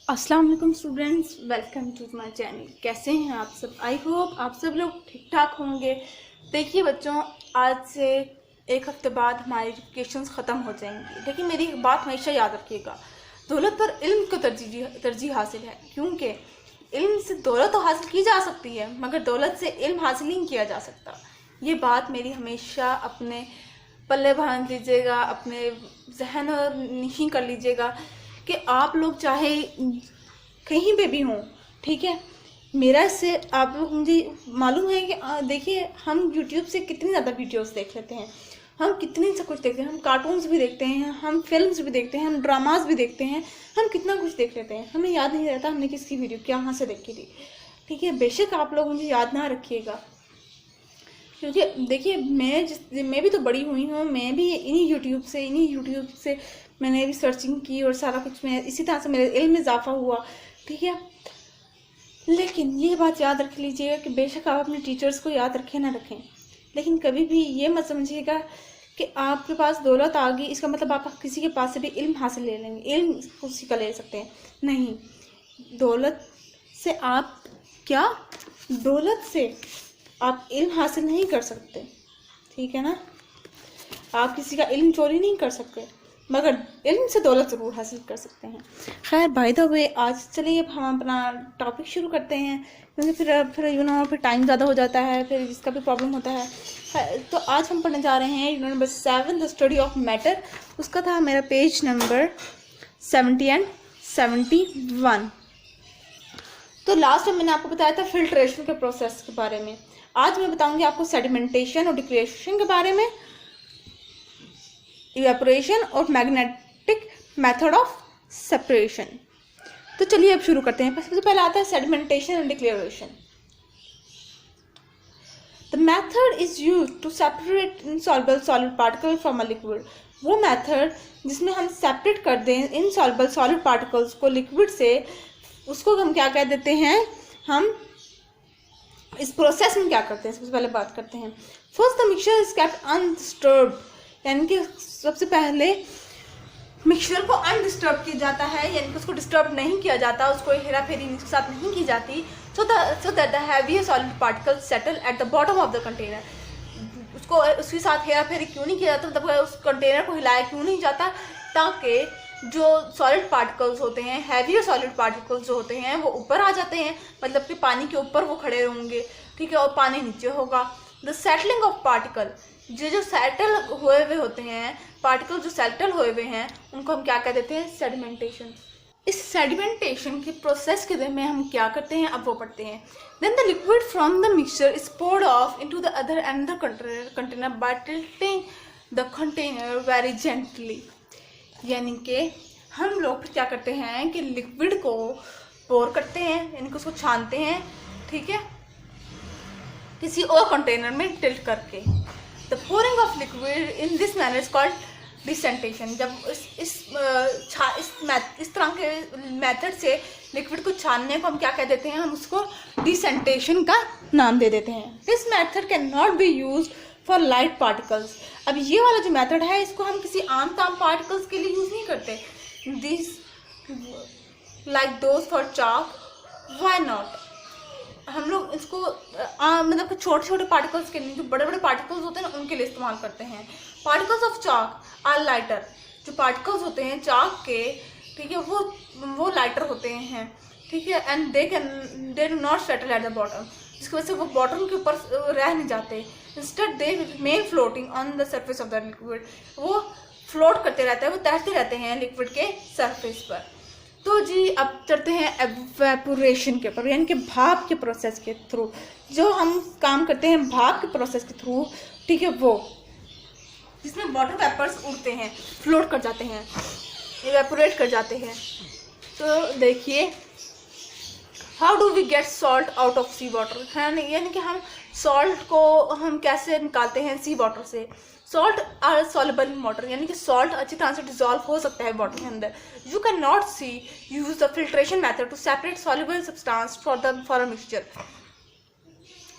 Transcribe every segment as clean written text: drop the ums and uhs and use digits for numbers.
अस्सलाम वालेकुम students, welcome to my channel. कैसे हैं आप सब? आई होप आप सब लोग ठीक ठाक होंगे। देखिए बच्चों, आज से एक हफ्ते बाद हमारी एजुकेशंस ख़त्म हो जाएंगी, लेकिन मेरी एक बात हमेशा याद रखिएगा, दौलत पर इल्म को तरजीह हासिल है, क्योंकि इल्म से दौलत तो हासिल की जा सकती है मगर दौलत से इल्म हासिल नहीं किया जा सकता। ये बात मेरी हमेशा अपने पल्ले बांध लीजिएगा, अपने जहन और नशीं कर लीजिएगा कि आप लोग चाहे कहीं पे भी हों, ठीक है। मेरा इससे आप लोग, मुझे मालूम है कि देखिए हम यूट्यूब से कितनी ज़्यादा वीडियोस देख लेते हैं, हम कितनी सब कुछ देखते हैं, हम कार्टून्स भी देखते हैं, हम फिल्म्स भी देखते हैं, हम ड्रामास भी देखते हैं, हम कितना कुछ देख लेते हैं, हमें याद नहीं रहता हमने किसकी वीडियो कहाँ से देखी थी, ठीक है। बेशक आप लोग मुझे याद ना रखिएगा, क्योंकि देखिए मैं भी तो बड़ी हुई हूँ, मैं भी इन्हीं यूट्यूब से मैंने भी सर्चिंग की और सारा कुछ मैं इसी तरह से मेरे इल्म में इजाफा हुआ, ठीक है। लेकिन ये बात याद रख लीजिएगा कि बेशक आप अपने टीचर्स को याद रखें ना रखें, लेकिन कभी भी ये मत समझिएगा कि आपके पास दौलत आ गई इसका मतलब आप किसी के पास से भी इल्म हासिल ले लेंगे, इल्म उसी का ले सकते हैं। नहीं, दौलत से आप इल्म हासिल नहीं कर सकते, ठीक है ना। आप किसी का इल्म चोरी नहीं कर सकते, मगर इल्म से दौलत ज़रूर हासिल कर सकते हैं। खैर, बाय द वे, आज चलिए अब हम अपना टॉपिक शुरू करते हैं, क्योंकि फिर टाइम ज़्यादा हो जाता है, फिर इसका भी प्रॉब्लम होता है। तो आज हम पढ़ने जा रहे हैं unit number 7, the study of matter. उसका था मेरा पेज नंबर 70 एंड 71। तो लास्ट में मैंने आपको बताया था फिल्ट्रेशन के प्रोसेस के बारे में। आज मैं बताऊंगी आपको सेडिमेंटेशन और डिक्रिएशन के बारे में, इवेपोरेशन और मैग्नेटिक मेथड ऑफ सेपरेशन। तो चलिए अब शुरू करते हैं। सबसे पहले आता है sedimentation and declaration. The method is used to separate insoluble solid particle from a liquid. वो मेथड जिसमें हम सेपरेट कर दें इनसॉल्युबल सॉलिड पार्टिकल्स को लिक्विड से, उसको हम क्या कह देते हैं। हम इस प्रोसेस में क्या करते हैं, सबसे पहले बात करते हैं। First, the mixture is kept undisturbed, यानी कि सबसे पहले मिक्सचर को अनडिस्टर्ब किया जाता है, यानी कि उसको डिस्टर्ब नहीं किया जाता, उसको हेरा फेरी इसके साथ नहीं की जाती। So that the heavy solid particle settle at the bottom of the container. उसको उसके साथ हेरा फेरी क्यों नहीं किया जाता, मतलब उस कंटेनर को हिलाया क्यों नहीं जाता, ताकि जो सॉलिड पार्टिकल्स होते हैं, हैवी सॉलिड पार्टिकल्स जो होते हैं, वो ऊपर आ जाते हैं, मतलब कि पानी के ऊपर वो खड़े होंगे, ठीक है, और पानी नीचे होगा। द सेटलिंग ऑफ पार्टिकल, जो सेटल हुए हुए होते हैं, पार्टिकल जो सेटल हुए हुए हैं, उनको हम क्या कह देते हैं, सेडिमेंटेशन। इस सेडिमेंटेशन के प्रोसेस के में हम क्या करते हैं, अब वो पढ़ते हैं। Then the liquid from the mixture is poured off into the other and the container by tilting the container very gently. यानी कि हम लोग क्या करते हैं कि लिक्विड को पोर करते हैं, यानी कि उसको छानते हैं, ठीक है, किसी और कंटेनर में टिल्ट करके। The pouring of liquid in this manner is called decantation. जब इस तरह के मेथड से लिक्विड को छानने को हम क्या कह देते हैं, हम उसको डिसेंटेशन का नाम दे देते हैं। This method can not be used for light particles. अब ये वाला जो मेथड है, इसको हम किसी आम ताम पार्टिकल्स के लिए यूज़ नहीं करते। This like those for chalk, why not. हम लोग इसको मतलब छोटे छोटे पार्टिकल्स के लिए, जो बड़े बड़े पार्टिकल्स होते हैं ना, उनके लिए इस्तेमाल करते हैं। Particles of chalk are lighter. जो पार्टिकल्स होते हैं चाक के, ठीक है, वो लाइटर होते हैं, ठीक है, and they do not settle at the bottom, जिसकी वजह से वो बॉटम के ऊपर रह नहीं जाते। Instead they remain floating on the surface of the liquid. वो फ्लोट करते रहते हैं, वो तैरते रहते हैं लिक्विड के सरफेस पर। तो जी अब चलते हैं एवेपोरेशन के ऊपर, यानी कि भाप के प्रोसेस के थ्रू जो हम काम करते हैं, भाप के प्रोसेस के थ्रू, ठीक है, वो जिसमें वाटर वेपर्स उड़ते हैं, फ्लोट कर जाते हैं, एवेपोरेट कर जाते हैं। तो देखिए, how do we get salt out of sea water, यानी कि हम सॉल्ट को हम कैसे निकालते हैं सी वाटर से। Salt are soluble in water, यानी कि सॉल्ट अच्छी तरह से डिजॉल्व हो सकता है वाटर के अंदर। You can not see use the filtration method to separate soluble substance for a mixture.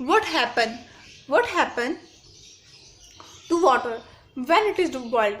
what happen to water when it is boiled,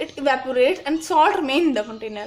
it evaporates and salt remain in the container,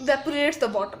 evaporates the water,